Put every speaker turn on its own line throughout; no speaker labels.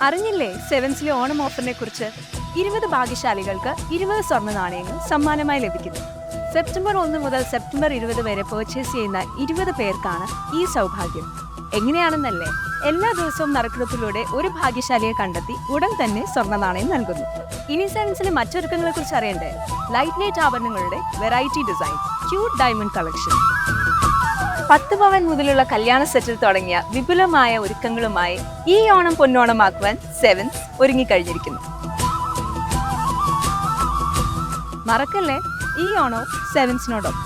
അറിഞ്ഞില്ലേ സെവൻസിലെ ഓണം ഓഫറിനെ കുറിച്ച്? 20 ഭാഗ്യശാലികൾക്ക് 20 സ്വർണ്ണ നാണയങ്ങൾ സമ്മാനമായി ലഭിക്കുന്നു. സെപ്റ്റംബർ 1 മുതൽ സെപ്റ്റംബർ 20 വരെ പർച്ചേസ് ചെയ്യുന്ന 20 പേർക്കാണ് ഈ സൗഭാഗ്യം. എങ്ങനെയാണെന്നല്ലേ? എല്ലാ ദിവസവും നറുക്കെടുപ്പിലൂടെ ഒരു ഭാഗ്യശാലിയെ കണ്ടെത്തി ഉടൻ തന്നെ സ്വർണ്ണ നാണയം നൽകുന്നു. ഇനി സെവൻസിലെ മറ്റൊരുക്കങ്ങളെ കുറിച്ച് അറിയണ്ടേ? ലൈറ്റ് വെയ്റ്റ് ആഭരണങ്ങളുടെ variety design, cute diamond collection, 10 പവൻ മുതലുള്ള കല്യാണ സെറ്റിൽ തുടങ്ങിയ വിപുലമായ ഒരുക്കങ്ങളുമായി ഈ ഓണം പൊന്നോണമാക്കുവാൻ സെവൻസ് ഒരുങ്ങിക്കഴിഞ്ഞിരിക്കുന്നു. മറക്കല്ലേ, ഈ ഓണവും സെവൻസിനോടൊപ്പം.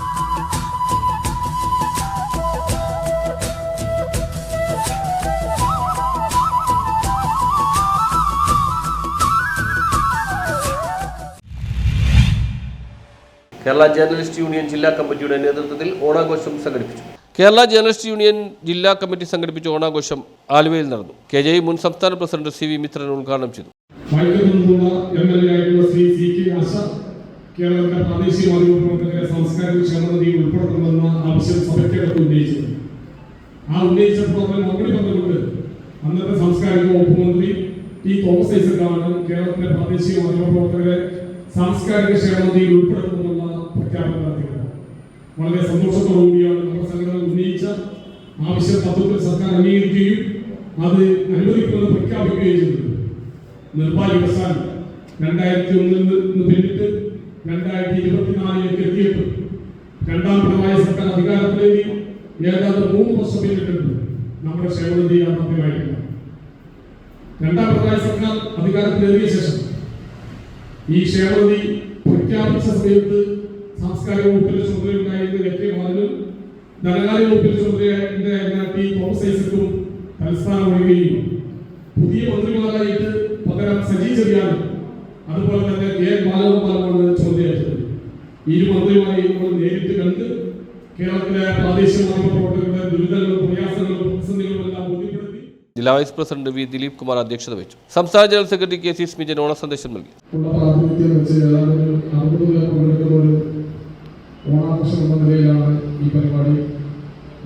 കേരള ജേർണലിസ്റ്റ് യൂണിയൻ ജില്ലാ കമ്മിറ്റിയുടെ നേതൃത്വത്തിൽ ഓണാഘോഷം സംഘടിപ്പിച്ചു. കേരള ജേർണലിസ്റ്റ് യൂണിയൻ ജില്ലാ കമ്മിറ്റി സംഘടിപ്പിച്ച ഓണാഘോഷം ആലുവയിൽ നടന്നു. KJI മുൻ സംസ്ഥാന പ്രസിഡന്റ് CV മിത്രൻ ഉദ്ഘാടനം ചെയ്തു.
കേരളത്തിലെ പ്രാദേശിക മാധ്യമപ്രവർത്തകരെ സാംസ്കാരിക ക്ഷേമനിധിയിൽ ഉൾപ്പെടുത്തണമെന്ന ആവശ്യം സഭയ്ക്കകത്ത് ഉന്നയിച്ചത്. ഉന്നയിച്ചപ്പോൾ മറുപടി പറഞ്ഞുകൊണ്ട് അന്നത്തെ സാംസ്കാരിക വകുപ്പ് മന്ത്രി തോമസ് ഐസക്കാണ് കേരളത്തിലെ പ്രാദേശിക മാധ്യമപ്രവർത്തകരെ സാംസ്കാരിക ക്ഷേമനിധിയിൽ ഉൾപ്പെടുത്തണമെന്ന പ്രഖ്യാപനം നടത്തിയത്. വളരെ സന്തോഷത്തോടുകൂടിയാണ് നമ്മുടെ സംഘടന ഉന്നയിച്ച ആവശ്യം തത്വത്തിൽ സർക്കാർ അംഗീകരിക്കുകയും അത് അനുവദിക്കുമെന്ന് പ്രഖ്യാപിക്കുകയും ചെയ്തത്. നിർഭാഗ്യവശാൽ 2001 നിന്ന് പിന്നിട്ട് 2024 എത്തിയപ്പോൾ രണ്ടാം പിണറായി സർക്കാർ അധികാരത്തിലേക്ക് ഏതാണ്ട് 3 വർഷം പിന്നിട്ടുണ്ട്. നമ്മുടെ ക്ഷേമനിധി യാഥാർത്ഥ്യമായിട്ടില്ല. രണ്ടാം പിണറായി സർക്കാർ അധികാരത്തിലേറിയ ശേഷം ഈ ക്ഷേമനിധി പ്രഖ്യാപിച്ച സമയത്ത് സാംസ്കാരിക വകുപ്പിന്റെ ചുമതലയുണ്ടായിരുന്ന KK ബാലനും ധനകാര്യ വകുപ്പിന്റെ ചുമതലയുണ്ടായിരുന്ന തോമസ് ഐസക്കും തലസ്ഥാനം ഒഴിയുകയും പുതിയ മന്ത്രിമാരായിട്ട് പകരം സജി ചെറിയാനും അതുപോലെ തന്നെ ബാലഗോപാലമാണ് ചുമതലയേറ്റത്. ഇരു മന്ത്രിമാരെയും നമ്മൾ നേരിട്ട് കണ്ട് കേരളത്തിലെ പ്രാദേശിക മാധ്യമപ്രവർത്തകരുടെ ദുരിതങ്ങളും പ്രയാസങ്ങളും പ്രതിസന്ധികളും എല്ലാം ബോധ്യപ്പെടുത്തി.
ജില്ലാ vice president V Dileep Kumar അധ്യക്ഷത വഹിച്ചു. സംസ്ഥാന ജനറൽ സെക്രട്ടറി KC സ്മിജൻ ഓണ സന്ദേശം നൽകി.
ഓണാഘോഷം എന്ന നിലയിലാണ് ഈ പരിപാടി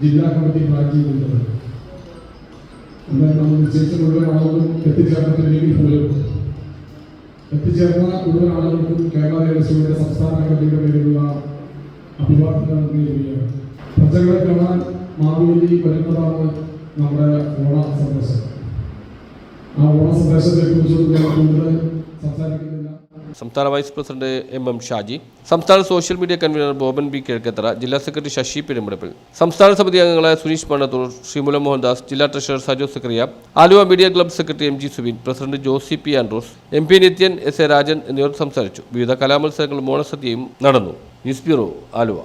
ജില്ലാ കമ്മിറ്റി പ്ലാൻ ചെയ്തിരുന്നത്. നമ്മൾ നിശ്ചയിച്ച മുഴുവൻ ആളുകളും എത്തിച്ചേർന്നിട്ടില്ലെങ്കിൽ പോലും എത്തിച്ചേർന്ന മുഴുവൻ ആളുകൾക്കും കേരള ദേവസ്വയുടെ സംസ്ഥാന കമ്മിറ്റിയുടെ പേരിലുള്ള അഭിവാദ്യങ്ങൾ നൽകുകയാണ്. പ്രജകളെ കാണാൻ മാവേലി വരുന്നതാണ് നമ്മുടെ ഓണ സന്ദേശം. ഓണ സന്ദേശത്തെ കുറിച്ച് കൂടുതൽ സംസാരിക്കുന്നില്ല.
സംസ്ഥാന വൈസ് പ്രസിഡന്റ് MM ഷാജി, സംസ്ഥാന social media convener Boban B Kizhakkethara, ജില്ലാ സെക്രട്ടറി ശശി പെരുമ്പടപ്പിൽ, സംസ്ഥാന സമിതി അംഗങ്ങളായ സുനീഷ് മണ്ണത്തൂർ, ശ്രീമുല മോഹൻദാസ്, ജില്ലാ treasurer Sajo Zachariah, Aluva media club secretary MG Subin, president Josy P Andrews, MP Nithyan, SA Rajan എന്നിവർ സംസാരിച്ചു. വിവിധ കലാമത്സരങ്ങളും ഓണസദ്യയും നടന്നു. News bureau, Aluva.